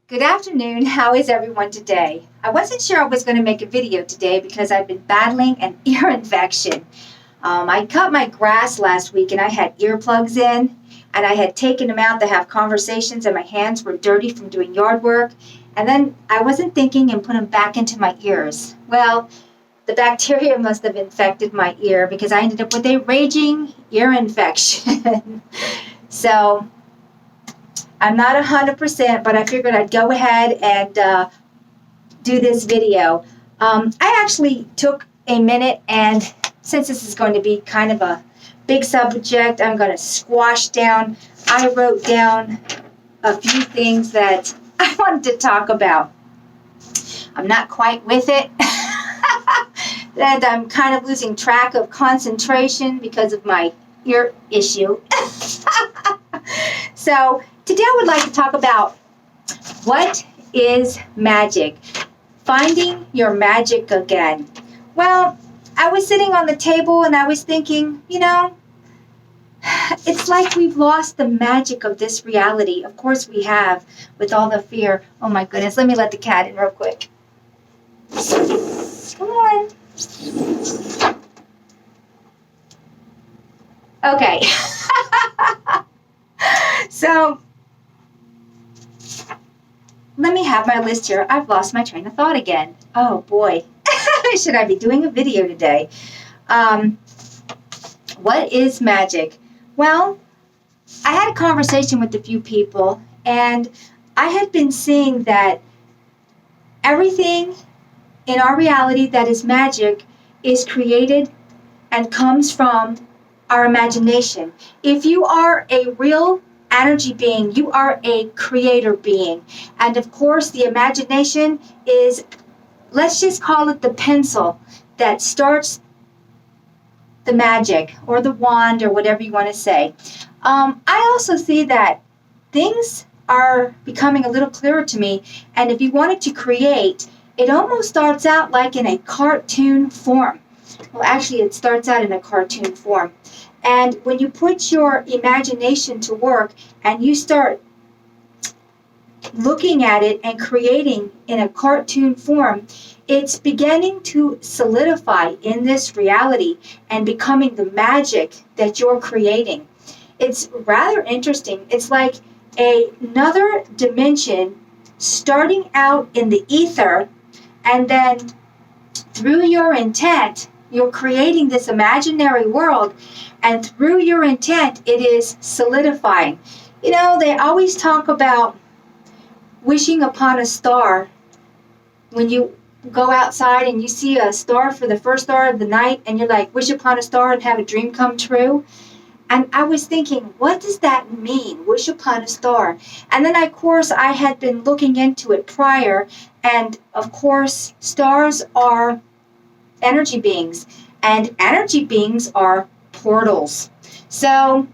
Good afternoon. How is everyone today? I wasn't sure I was going to make a video today because I've been battling an ear infection. I cut my grass last week and I had earplugs in and I had taken them out to have conversations and my hands were dirty from doing yard work. And then I wasn't thinking and put them back into my ears. Well, the bacteria must have infected my ear because I ended up with a raging ear infection. So I'm not 100%, but I figured I'd go ahead and do this video. I actually took a minute, and since this is going to be kind of a big subject, I'm going to squash down. I wrote down a few things that I wanted to talk about. I'm not quite with it, and I'm kind of losing track of concentration because of my ear issue. So today I would like to talk about what is magic. Finding your magic again. Well, I was sitting on the table and I was thinking, it's like we've lost the magic of this reality. Of course we have, with all the fear. Oh my goodness, let me let the cat in real quick. Come on. Okay. So, let me have my list here. I've lost my train of thought again. Oh boy. Should I be doing a video today? What is magic? Well, I had a conversation with a few people, and I had been seeing that everything in our reality that is magic is created and comes from our imagination. If you are a real energy being, you are a creator being. And of course, the imagination is, let's just call it the pencil that starts the magic or the wand or whatever you want to say. I also see that things are becoming a little clearer to me. And if you wanted to create, it almost starts out like in a cartoon form. Well, actually, it starts out in a cartoon form. And when you put your imagination to work and you start looking at it and creating in a cartoon form, it's beginning to solidify in this reality and becoming the magic that you're creating. It's rather interesting. It's like another dimension starting out in the ether, and then through your intent, you're creating this imaginary world, and through your intent, it is solidifying. They always talk about wishing upon a star. When you go outside and you see a star for the first star of the night, and you're like, wish upon a star and have a dream come true. And I was thinking, what does that mean? Wish upon a star. And then, of course, I had been looking into it prior, and of course, stars are energy beings, and energy beings are portals. So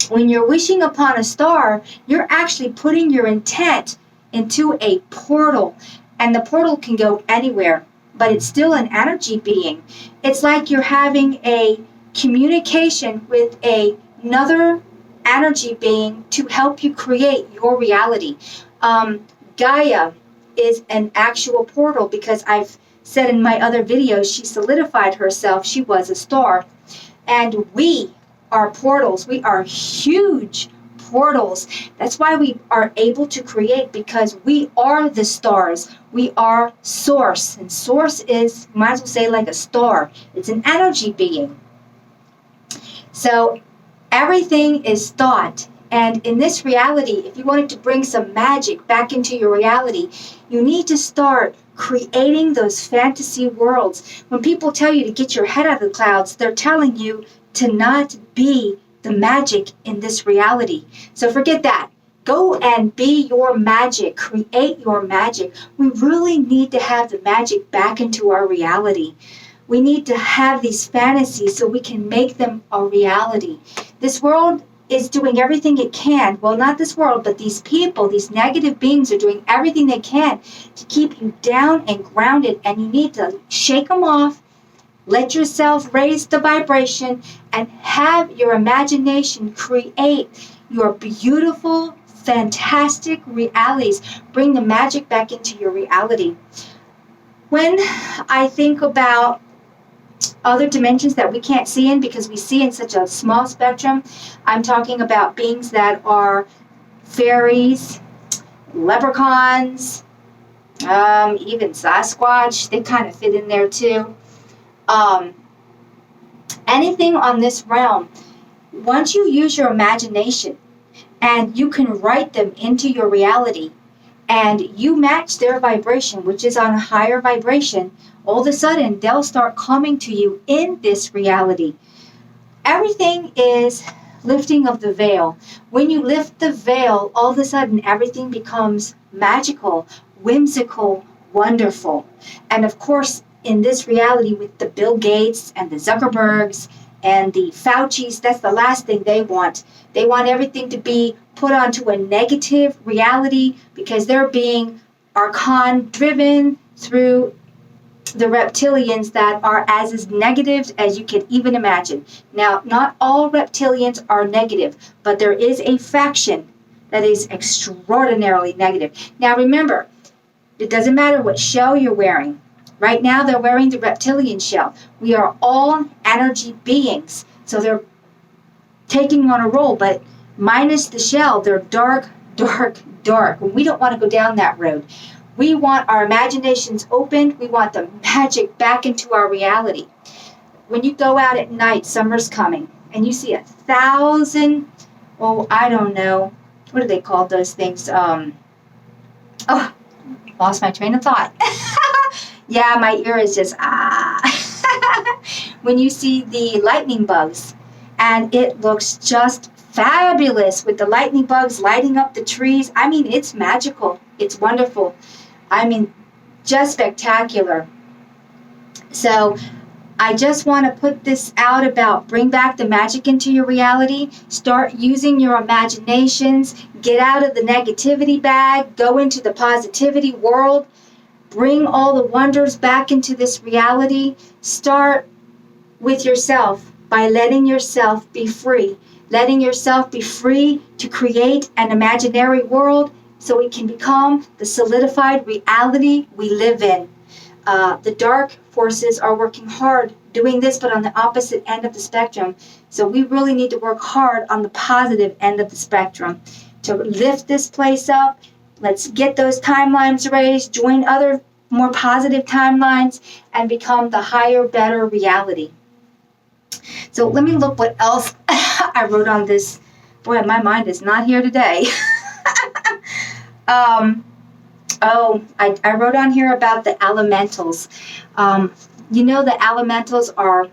when you're wishing upon a star, you're actually putting your intent into a portal, and the portal can go anywhere, but it's still an energy being. It's like you're having a communication with another energy being to help you create your reality. Gaia is an actual portal because I've said in my other videos, she solidified herself. She was a star. And we are portals. We are huge portals. That's why we are able to create, because we are the stars. We are source. And source is, might as well say, like a star. It's an energy being. So everything is thought. And in this reality, if you wanted to bring some magic back into your reality, you need to start creating those fantasy worlds. When people tell you to get your head out of the clouds, they're telling you to not be the magic in this reality. So forget that. Go and be your magic. Create your magic. We really need to have the magic back into our reality. We need to have these fantasies so we can make them a reality. This world is doing everything it can. Well, not this world, but these people, these negative beings are doing everything they can to keep you down and grounded, and you need to shake them off, let yourself raise the vibration, and have your imagination create your beautiful fantastic realities. Bring the magic back into your reality. When I think about other dimensions that we can't see in because we see in such a small spectrum, I'm talking about beings that are fairies, leprechauns, even Sasquatch. They kind of fit in there too. Anything on this realm, once you use your imagination and you can write them into your reality and you match their vibration, which is on a higher vibration, all of a sudden they'll start coming to you in this reality. Everything is lifting of the veil. When you lift the veil, all of a sudden everything becomes magical, whimsical, wonderful. And of course, in this reality with the Bill Gates and the Zuckerbergs and the Faucis, that's the last thing they want. They want everything to be put onto a negative reality because they're being archon driven through the reptilians that are as negative as you can even imagine. Now, not all reptilians are negative, but there is a faction that is extraordinarily negative. Now, remember, it doesn't matter what shell you're wearing. Right now, they're wearing the reptilian shell. We are all energy beings, so they're taking on a role, but minus the shell, they're dark, dark, dark. We don't want to go down that road. We want our imaginations opened. We want the magic back into our reality. When you go out at night, summer's coming, and you see 1,000, I don't know, what do they call those things? Lost my train of thought. Yeah, my ear is just, When you see the lightning bugs, and it looks just fabulous with the lightning bugs lighting up the trees. I mean, it's magical. It's wonderful. I mean, just spectacular. So I just want to put this out about bring back the magic into your reality. Start using your imaginations. Get out of the negativity bag. Go into the positivity world. Bring all the wonders back into this reality. Start with yourself by letting yourself be free. Letting yourself be free to create an imaginary world so it can become the solidified reality we live in. The dark forces are working hard doing this, but on the opposite end of the spectrum. So we really need to work hard on the positive end of the spectrum to lift this place up. Let's get those timelines raised, join other more positive timelines, and become the higher, better reality. So let me look what else I wrote on this. Boy, my mind is not here today. I wrote on here about the elementals. You know, the elementals are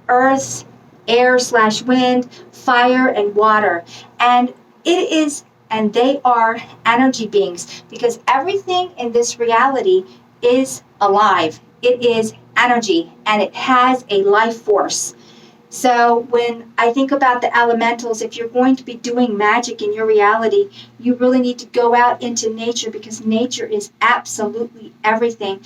earth, air/wind, fire, and water. And they are energy beings because everything in this reality is alive. It is energy and it has a life force. So when I think about the elementals, if you're going to be doing magic in your reality, you really need to go out into nature because nature is absolutely everything.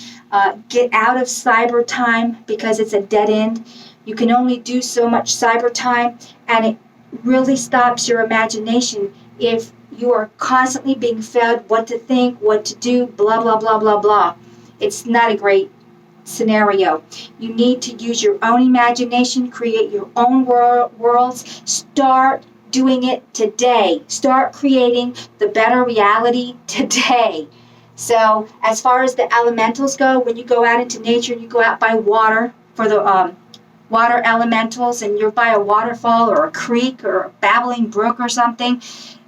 Get out of cyber time because it's a dead end. You can only do so much cyber time, and it really stops your imagination if you are constantly being fed what to think, what to do, blah, blah, blah, blah, blah. It's not a great scenario. You need to use your own imagination, create your own worlds. Start doing it today. Start creating the better reality today. So as far as the elementals go, when you go out into nature and you go out by water for the water elementals and you're by a waterfall or a creek or a babbling brook or something,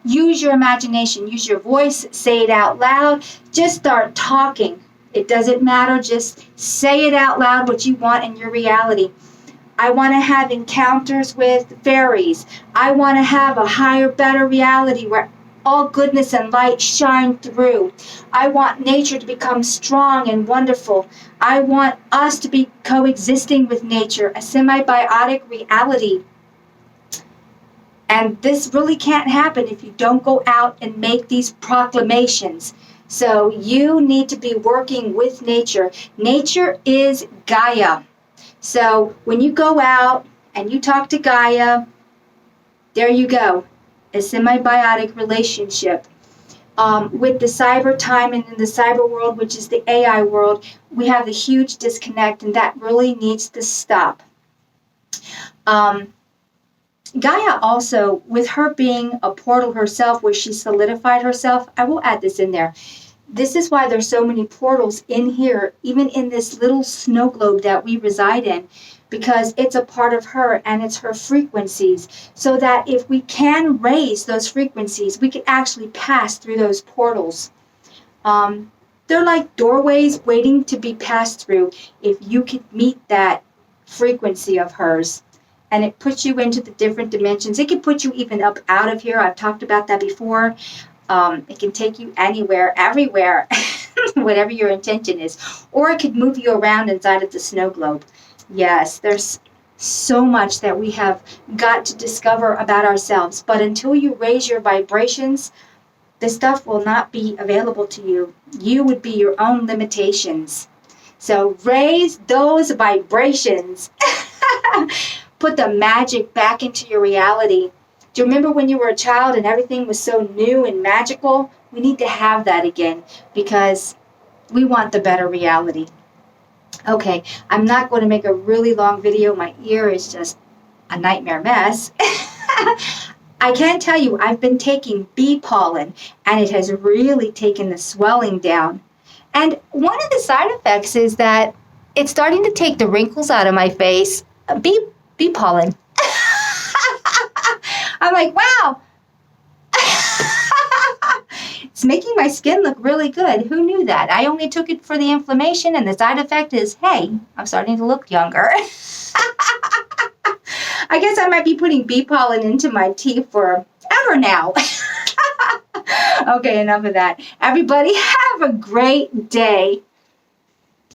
use your imagination, use your voice, say it out loud, just start talking. It doesn't matter, just say it out loud what you want in your reality. I want to have encounters with fairies. I want to have a higher, better reality where all goodness and light shine through. I want nature to become strong and wonderful. I want us to be coexisting with nature, a semi-biotic reality. And this really can't happen if you don't go out and make these proclamations. So you need to be working with nature. Nature is Gaia. So when you go out and you talk to Gaia, there you go. a symbiotic relationship. With the cyber time and in the cyber world, which is the AI world, we have the huge disconnect, and that really needs to stop. Gaia also, with her being a portal herself, where she solidified herself, I will add this in there. This is why there's so many portals in here, even in this little snow globe that we reside in, because it's a part of her and it's her frequencies. So that if we can raise those frequencies, we can actually pass through those portals. They're like doorways waiting to be passed through if you could meet that frequency of hers. And it puts you into the different dimensions. It can put you even up out of here. I've talked about that before. It can take you anywhere, everywhere, whatever your intention is. Or it could move you around inside of the snow globe. Yes, there's so much that we have got to discover about ourselves. But until you raise your vibrations, this stuff will not be available to you. You would be your own limitations. So raise those vibrations. Put the magic back into your reality. Do you remember when you were a child and everything was so new and magical? We need to have that again because we want the better reality. Okay, I'm not going to make a really long video. My ear is just a nightmare mess. I can tell you I've been taking bee pollen and it has really taken the swelling down. And one of the side effects is that it's starting to take the wrinkles out of my face. Bee pollen. I'm like, wow. It's making my skin look really good. Who knew that? I only took it for the inflammation, and the side effect is, hey, I'm starting to look younger. I guess I might be putting bee pollen into my tea forever now. Okay, enough of that. Everybody have a great day.